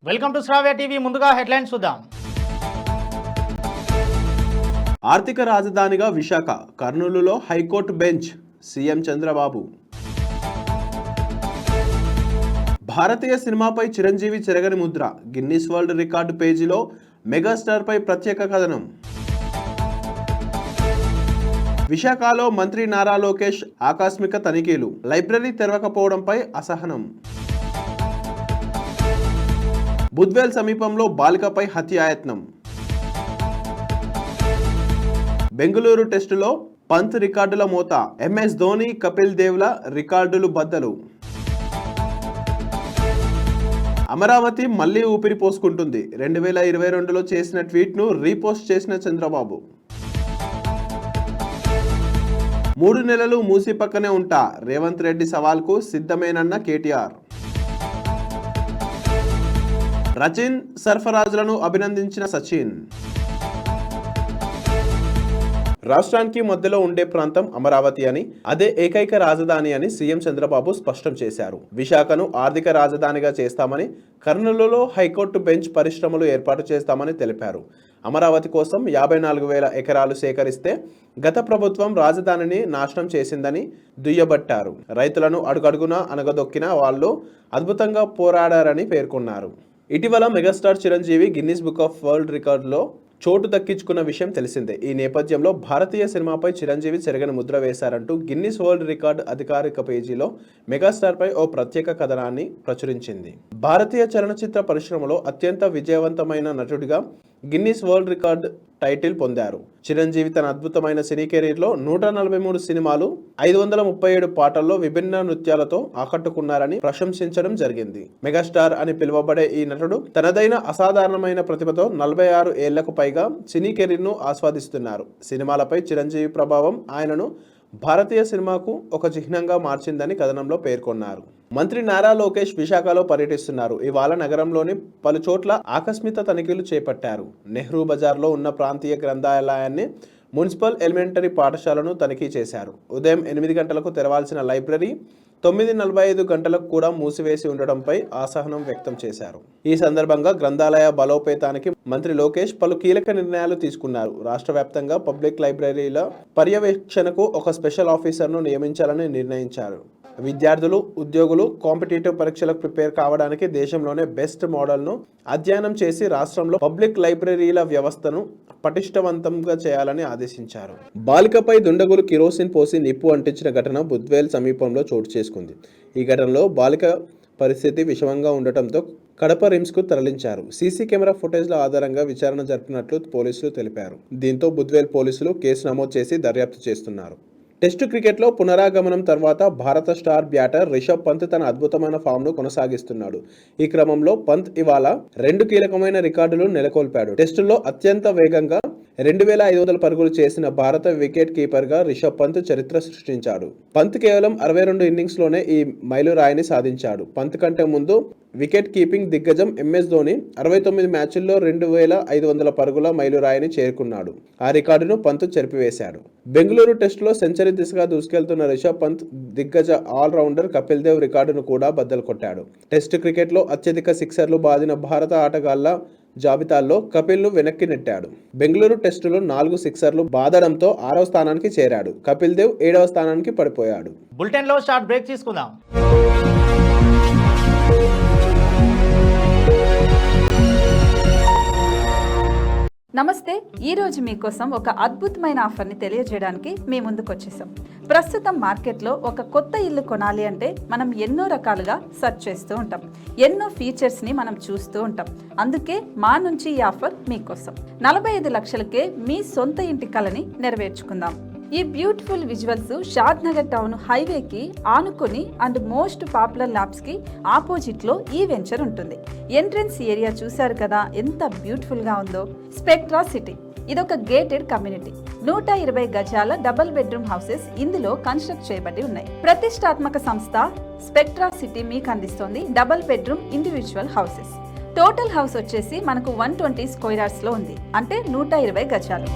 Welcome to Shravya TV. ముందుగా headlines చూద్దాం. ఆర్థిక రాజధానిగా విశాఖ, కర్నూలులో హైకోర్టు బెంచ్, సీఎం చంద్రబాబు. భారతీయ సినిమాపై చిరంజీవి చెరగని ముద్ర, గిన్నిస్ వరల్డ్ రికార్డు పేజీలో మెగాస్టార్పై ప్రత్యేక కథనం. విశాఖలో మంత్రి నారా లోకేష్ ఆకస్మిక తనిఖీలు, లైబ్రరీ తెరవకపోవడంపై అసహనం. బుద్వేల్ సమీపంలో బాలికపై హత్యాయత్నం. బెంగళూరు టెస్టులో పంత్ రికార్డుల మోత, ఎంఎస్ ధోని, కపిల్ దేవ్ల రికార్డులు బద్దలు. అమరావతి మళ్లీ ఊపిరి పోసుకుంటుంది, 2022లో చేసిన ట్వీట్ను రీపోస్ట్ చేసిన చంద్రబాబు. 3 నెలలు మూసి పక్కనే ఉంటా, రేవంత్ రెడ్డి సవాల్కు సిద్ధమేనన్న కేటీఆర్. రచిన్ సర్ఫరాజులను అభినందించిన సచిన్. రాష్ట్రానికి మధ్యలో ఉండే ప్రాంతం అమరావతి అని, అదే ఏకైక రాజధాని అని సీఎం చంద్రబాబు స్పష్టం చేశారు. విశాఖను ఆర్థిక రాజధానిగా చేస్తామని, కర్నూలులో హైకోర్టు బెంచ్, పరిశ్రమలు ఏర్పాటు చేస్తామని తెలిపారు. అమరావతి కోసం 54,000 ఎకరాలు సేకరిస్తే గత ప్రభుత్వం రాజధానిని నాశనం చేసిందని దుయ్యబట్టారు. రైతులను అడుగడుగునా అనగదొక్కిన వాళ్ళు అద్భుతంగా పోరాడారని పేర్కొన్నారు. ఇటీవల megastar Chiranjeevi Guinness book of world రికార్డులో చోటు దక్కించుకున్న విషయం తెలిసిందే. ఈ నేపథ్యంలో భారతీయ సినిమాపై చిరంజీవి చెరగని ముద్ర వేశారంటూ గిన్నిస్ వరల్డ్ రికార్డు అధికారిక పేజీలో మెగాస్టార్పై ఓ ప్రత్యేక కథనాన్ని ప్రచురించింది. భారతీయ చలనచిత్ర పరిశ్రమలో అత్యంత విజయవంతమైన నటుడిగా గిన్నిస్ వరల్డ్ రికార్డు టైటిల్ పొందారు. చిరంజీవి తన అద్భుతమైన సినీ కెరీర్లో 143 సినిమాలు, 537 పాటల్లో విభిన్న నృత్యాలతో ఆకట్టుకున్నారని ప్రశంసించడం జరిగింది. మెగాస్టార్ అని పిలువబడే ఈ నటుడు తనదైన అసాధారణమైన ప్రతిభతో 46 ఏళ్లకు పైగా సినీ కెరీర్ను ఆస్వాదిస్తున్నారు. సినిమాలపై చిరంజీవి ప్రభావం ఆయనను భారతీయ సినిమాకు ఒక చిహ్నంగా మార్చిందని కథనంలో పేర్కొన్నారు. మంత్రి నారా లోకేష్ విశాఖలో పర్యటిస్తున్నారు. ఇవాళ నగరంలోని పలు చోట్ల ఆకస్మిక తనిఖీలు చేపట్టారు. నెహ్రూ బజార్లో ఉన్న ప్రాంతీయ గ్రంథాలయాన్ని, మున్సిపల్ ఎలిమెంటరీ పాఠశాలను తనిఖీ చేశారు. ఉదయం 8 గంటలకు తెరవాల్సిన లైబ్రరీ 9:45 గంటలకు కూడా మూసివేసి ఉండడంపై అసహనం వ్యక్తం చేశారు. ఈ సందర్భంగా గ్రంథాలయ బలోపేతానికి మంత్రి లోకేష్ పలు కీలక నిర్ణయాలు తీసుకున్నారు. రాష్ట్ర వ్యాప్తంగా పబ్లిక్ లైబ్రరీల పర్యవేక్షణకు ఒక స్పెషల్ ఆఫీసర్ను నియమించాలని నిర్ణయించారు. విద్యార్థులు, ఉద్యోగులు కాంపిటేటివ్ పరీక్షలకు ప్రిపేర్ కావడానికి దేశంలోనే బెస్ట్ మోడల్ను అధ్యయనం చేసి రాష్ట్రంలో పబ్లిక్ లైబ్రరీల వ్యవస్థను పటిష్టవంతంగా చేయాలని ఆదేశించారు. బాలికపై దుండగులు కిరోసిన్ పోసి నిప్పు అంటించిన ఘటన బుద్వేల్ సమీపంలో చోటు చేసుకుంది. ఈ ఘటనలో బాలిక పరిస్థితి విషమంగా ఉండటంతో కడప రిమ్స్కు తరలించారు. సీసీ కెమెరా ఫుటేజ్ల ఆధారంగా విచారణ జరిపినట్లు పోలీసులు తెలిపారు. దీంతో బుద్వేల్ పోలీసులు కేసు నమోదు చేసి దర్యాప్తు చేస్తున్నారు. టెస్టు క్రికెట్లో పునరాగమనం తర్వాత భారత స్టార్ బ్యాటర్ రిషబ్ పంత్ తన అద్భుతమైన ఫామ్ను కొనసాగిస్తున్నాడు. ఈ క్రమంలో పంత్ ఇవాళ 2 కీలకమైన రికార్డులు నెలకొల్పాడు. టెస్టుల్లో అత్యంత వేగంగా 2,500 పరుగులు చేసిన భారత వికెట్ కీపర్గా రిషబ్ పంత్ చరిత్ర సృష్టించాడు. పంత్ కేవలం 62 ఇన్నింగ్స్లోనే ఈ మైలురాయిని సాధించాడు. పంత్ కంటే ముందు వికెట్ కీపింగ్ దిగ్గజం ఎంఎస్ ధోని 69 మ్యాచ్ల్లో 2,500 పరుగుల మైలురాయిని చేరుకున్నాడు. ఆ రికార్డును పంత్ చెరిపివేశాడు. బెంగళూరు టెస్టులో సెంచరీ దిశగా దూసుకెళ్తున్న రిషబ్ పంత్ దిగ్గజ ఆల్రౌండర్ కపిల్ దేవ్ రికార్డును కూడా బద్దలు కొట్టాడు. టెస్టు క్రికెట్లో అత్యధిక సిక్సర్లు బాదిన భారత ఆటగాళ్ల జాబితాల్లో కపిల్ను వెనక్కి నెట్టాడు. బెంగళూరు టెస్టులో 4 సిక్సర్లు బాదడంతో 6వ స్థానానికి చేరాడు. కపిల్ దేవ్ 7వ స్థానానికి పడిపోయాడు. బులెటిన్లో షార్ట్ బ్రేక్ తీసుకుందాం. నమస్తే. ఈరోజు మీకోసం ఒక అద్భుతమైన ఆఫర్ని తెలియజేయడానికి మీ ముందుకు వచ్చేసాం. ప్రస్తుతం మార్కెట్లో ఒక కొత్త ఇల్లు కొనాలి అంటే మనం ఎన్నో రకాలుగా సెర్చ్ చేస్తూ ఉంటాం. ఎన్నో ఫీచర్స్ని మనం చూస్తూ ఉంటాం. అందుకే మా నుంచి ఈ ఆఫర్ మీకోసం. 45 లక్షలకే మీ సొంత ఇంటి కలని నెరవేర్చుకుందాం. ఈ బ్యూటిఫుల్ విజువల్స్ షాద్ నగర్ టౌన్ హైవేకి ఆనుకొని అండ్ మోస్ట్ పాపులర్ ల్యాబ్స్ కి ఆపోజిట్ లో ఈ వెంచర్ ఉంటుంది. ఎంట్రన్స్ ఏరియా చూశారు కదా ఎంత బ్యూటిఫుల్ గా ఉందో. స్పెక్ట్రా సిటీ ఇదొక గేటెడ్ కమ్యూనిటీ. 120 గజాల డబుల్ బెడ్రూమ్ హౌసెస్ ఇందులో కన్స్ట్రక్ట్ చేయబడి ఉన్నాయి. ప్రతిష్టాత్మక సంస్థ స్పెక్ట్రా సిటీ మీకు అందిస్తోంది double bedroom individual houses. Total house వచ్చేసి మనకు 120 స్క్వేర్ యార్డ్స్ లో ఉంది, అంటే 120 గజాలు.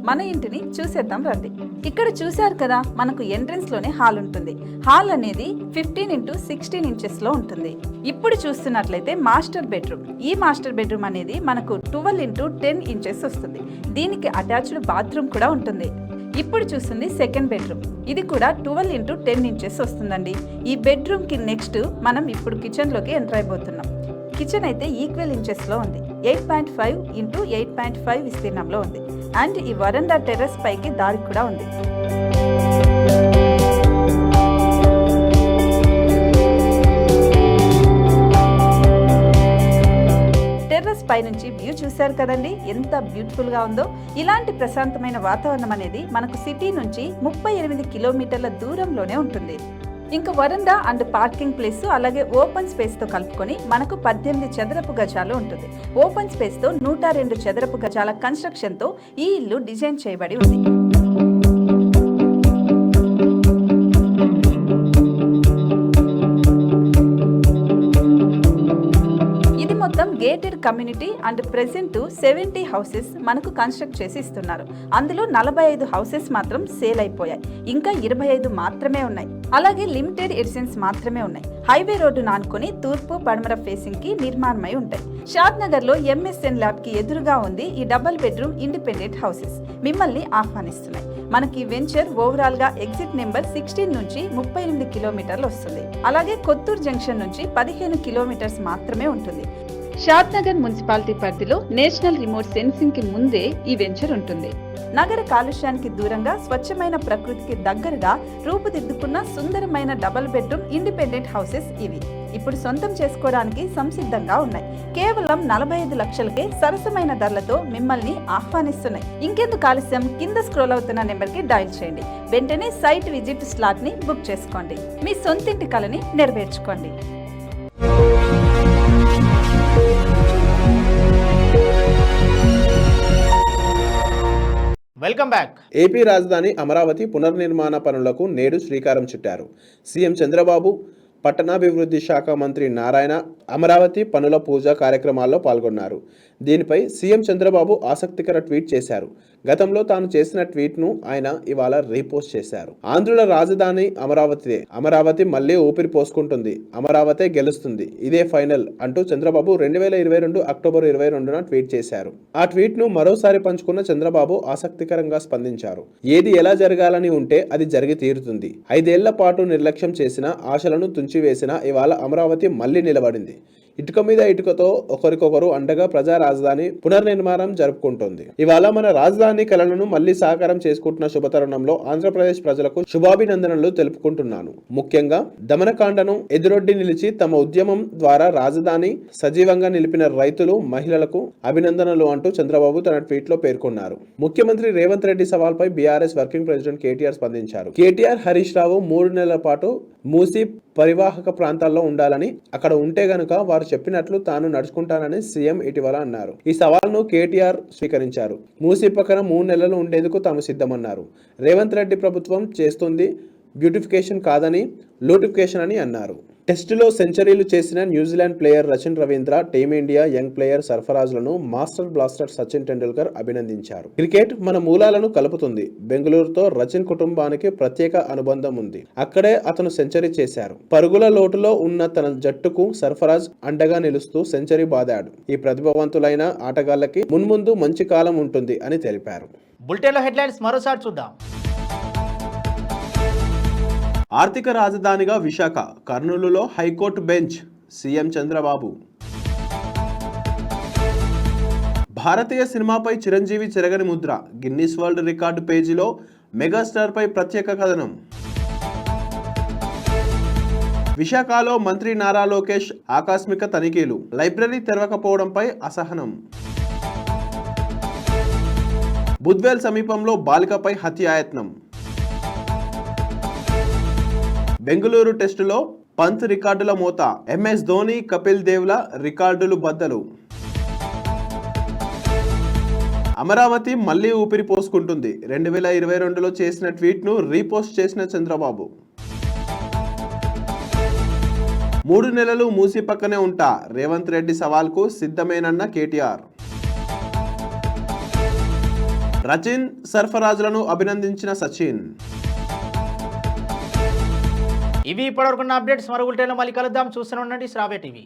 మన ఇంటిని చూసేద్దాం రండి. ఇక్కడ చూశారు కదా, మనకు ఎంట్రన్స్ లోనే హాల్ ఉంటుంది. హాల్ అనేది 15x16 ఇంచెస్ లో ఉంటుంది. ఇప్పుడు చూస్తున్నట్లయితే మాస్టర్ బెడ్రూమ్. ఈ మాస్టర్ బెడ్రూమ్ అనేది మనకు 12x10 ఇంచెస్ వస్తుంది. దీనికి అటాచ్డ్ బాత్రూమ్ కూడా ఉంటుంది. ఇప్పుడు చూస్తుంది సెకండ్ బెడ్రూమ్. ఇది కూడా 12x10 ఇంచెస్ వస్తుందండి. ఈ బెడ్రూమ్ కి నెక్స్ట్ మనం ఇప్పుడు కిచెన్ లోకి ఎంటర్ అయిపోతున్నాం. కిచెన్ అయితే ఈక్వల్ ఇంచెస్ లో ఉంది. 8.5x8.5 విస్తీర్ణంలో ఉంది. అండ్ ఈ వరండా టెర్రస్ పైకి దారి కూడా ఉంది. టెర్రస్ పై నుంచి వ్యూ చూశారు కదండి, ఎంత బ్యూటిఫుల్ గా ఉందో. ఇలాంటి ప్రశాంతమైన వాతావరణం అనేది మనకు సిటీ నుంచి 38 కిలోమీటర్ల దూరంలోనే ఉంటుంది. ఇంకా వరండా అండ్ పార్కింగ్ ప్లేస్ అలాగే ఓపెన్ స్పేస్ తో కలుపుకొని మనకు 18 చదరపు గజాలు ఉంటుంది. ఓపెన్ స్పేస్ తో 102 చదరపు గజాల కన్స్ట్రక్షన్ తో ఈ ఇల్లు డిజైన్ చేయబడి ఉంది. ఇది మొత్తం gated community and present 70 houses మనకు కన్స్ట్రక్ట్ చేసి ఇస్తున్నారు. అందులో 45 హౌసెస్ మాత్రం సేల్ అయిపోయాయి. ఇంకా 25 మాత్రమే ఉన్నాయి. అలాగే లిమిటెడ్ ఎడిషన్స్ మాత్రమే ఉన్నాయి. హైవే రోడ్డు నానుకొని తూర్పు పడమర ఫేసింగ్ కి నిర్మాణమై ఉంటాయి. షాద్ నగర్ లో MSN ల్యాబ్ కి ఎదురుగా ఉంది ఈ డబుల్ బెడ్రూమ్ ఇండిపెండెంట్ హౌసెస్. మిమ్మల్ని ఆహ్వానిస్తున్నాయి. మనకి వెంచర్ ఓవరాల్ గా ఎగ్జిట్ నెంబర్ 16 నుంచి 38 కిలోమీటర్లు వస్తుంది. అలాగే కొత్తూరు జంక్షన్ నుంచి 15 కిలోమీటర్స్ మాత్రమే ఉంటుంది. షాద్ నగర్ మున్సిపాలిటీ పరిధిలో నేషనల్ రిమోట్ సెన్సింగ్ కి ముందే ఈ వెంచర్ ఉంటుంది. నగర కాలుష్యానికి దూరంగా స్వచ్ఛమైన ప్రకృతికి దగ్గరగా రూపుదిద్దుకున్న సుందరమైన డబుల్ బెడ్రూమ్ ఇండిపెండెంట్ హౌసెస్ ఇవి. ఇప్పుడు సొంతం చేసుకోవడానికి సంసిద్ధంగా ఉన్నాయి. కేవలం 45 లక్షలకే సరసమైన ధరలతో మిమ్మల్ని ఆహ్వానిస్తున్నాయి. ఇంకెందుకు ఆలస్యం, కింద స్క్రోల్ అవుతున్న నెంబర్ కి డయల్ చేయండి. వెంటనే సైట్ విజిట్ స్లాట్ ని బుక్ చేసుకోండి. మీ సొంతింటి కలని నెరవేర్చుకోండి. Welcome back. ఏపీ రాజధాని అమరావతి పునర్నిర్మాణ పనులకు నేడు శ్రీకారం చుట్టారు. సీఎం చంద్రబాబు, పట్టణాభివృద్ధి శాఖ మంత్రి నారాయణ అమరావతి పనుల పూజ కార్యక్రమాల్లో పాల్గొన్నారు. దీనిపై సీఎం చంద్రబాబు ఆసక్తికర ట్వీట్ చేశారు. గతంలో తాను చేసిన ట్వీట్ను ఆయన ఇవాళ రీపోస్ట్ చేశారు. ఆంధ్రుల రాజధాని అమరావతిదే. అమరావతి మళ్లీ ఊపిరి పోసుకుంటుంది. అమరావతే గెలుస్తుంది. ఇదే ఫైనల్ అంటూ చంద్రబాబు 2022 అక్టోబర్ 22న ట్వీట్ చేశారు. ఆ ట్వీట్ను మరోసారి పంచుకున్న చంద్రబాబు ఆసక్తికరంగా స్పందించారు. ఏది ఎలా జరగాలని ఉంటే అది జరిగి తీరుతుంది. 5 ఏళ్ల పాటు నిర్లక్ష్యం చేసిన, ఆశలను తుంచివేసిన ఇవాళ అమరావతి మళ్లీ నిలబడింది. ఇటుక మీద ఇటుకతో ఒకరికొకరు అండగా ప్రజా రాజధాని పునర్నిర్మాణం జరుపుకుంటోంది. ఇవాళ మన రాజధాని కలలను మళ్లీ సాకారం చేసుకుంటున్న శుభతరుణంలో ఆంధ్రప్రదేశ్ ప్రజలకు శుభాభినందనలు తెలుపుకుంటున్నాను. ముఖ్యంగా దమనకాండను ఎదురొడ్డి నిలిచి తమ ఉద్యమం ద్వారా రాజధాని సజీవంగా నిలిపిన రైతులు, మహిళలకు అభినందనలు అంటూ చంద్రబాబు తన ట్వీట్ లో పేర్కొన్నారు. ముఖ్యమంత్రి రేవంత్ రెడ్డి సవాల్పై బీఆర్ఎస్ వర్కింగ్ ప్రెసిడెంట్ కేటీఆర్ స్పందించారు. కేటీఆర్, హరీష్ రావు 3 నెలల పాటు మూసీ పరివాహక ప్రాంతాల్లో ఉండాలని, అక్కడ ఉంటే గనుక వారు చెప్పినట్లు తాను నడుచుకుంటానని సీఎం ఇటీవల అన్నారు. ఈ సవాల్ను కేటీఆర్ స్వీకరించారు. మూసీ పక్కన 3 నెలలు ఉండేందుకు తాము సిద్ధమన్నారు. రేవంత్ రెడ్డి ప్రభుత్వం చేస్తుంది బ్యూటిఫికేషన్ కాదని లూటిఫికేషన్ అని అన్నారు. టెస్టులో సెంచరీలు చేసిన New Zealand player Rachin Ravindra, team India young player సర్ఫరాజ్లను మాస్టర్ బ్లాస్టర్ సచిన్ టెండూల్కర్ అభినందించారు. క్రికెట్ మన మూలాలను కలుపుతుంది. బెంగళూరుతో రచిన్ కుటుంబానికి ప్రత్యేక అనుబంధం ఉంది. అక్కడే అతను సెంచరీ చేశారు. పరుగుల లోటులో ఉన్న తన జట్టుకు సర్ఫరాజ్ అండగా నిలుస్తూ సెంచరీ బాదాడు. ఈ ప్రతిభావంతులైన ఆటగాళ్లకి మున్ముందు మంచి కాలం ఉంటుంది అని తెలిపారు. బులెటిన్లో హెడ్లైన్స్ మరోసారి చూద్దాం. ఆర్థిక రాజధానిగా విశాఖ, కర్నూలులో హైకోర్టు బెంచ్, సీఎం చంద్రబాబు. భారతీయ సినిమాపై చిరంజీవి చెరగని ముద్ర, గిన్నిస్ వరల్డ్ రికార్డు పేజీలో మెగాస్టార్పై ప్రత్యేక కథనం. విశాఖలో మంత్రి నారా లోకేష్ ఆకస్మిక తనిఖీలు, లైబ్రరీ తెరవకపోవడంపై అసహనం. బుద్వేల్ సమీపంలో బాలికపై హత్యాయత్నం. బెంగళూరు టెస్టులో పంత్ రికార్డుల మోత, MS ధోని, కపిల్ దేవ్ల రికార్డులు బద్దలు. అమరావతి మళ్లీ ఊపిరి పోసుకుంటుంది. 2022లో చేసిన ట్వీట్ను రీపోస్ట్ చేసిన చంద్రబాబు. 3 నెలలు మూసి పక్కనే ఉంటా, రేవంత్ రెడ్డి సవాల్కు సిద్ధమేనన్న కేటీఆర్. రచిన్ సర్ఫరాజులను అభినందించిన సచిన్. ఇవి ఇప్పటివరకున్న అప్డేట్స్. మరో బులెటిన్లో మళ్ళీ కలుద్దాం. చూస్తూనే ఉండండి శ్రావ్య టీవీ.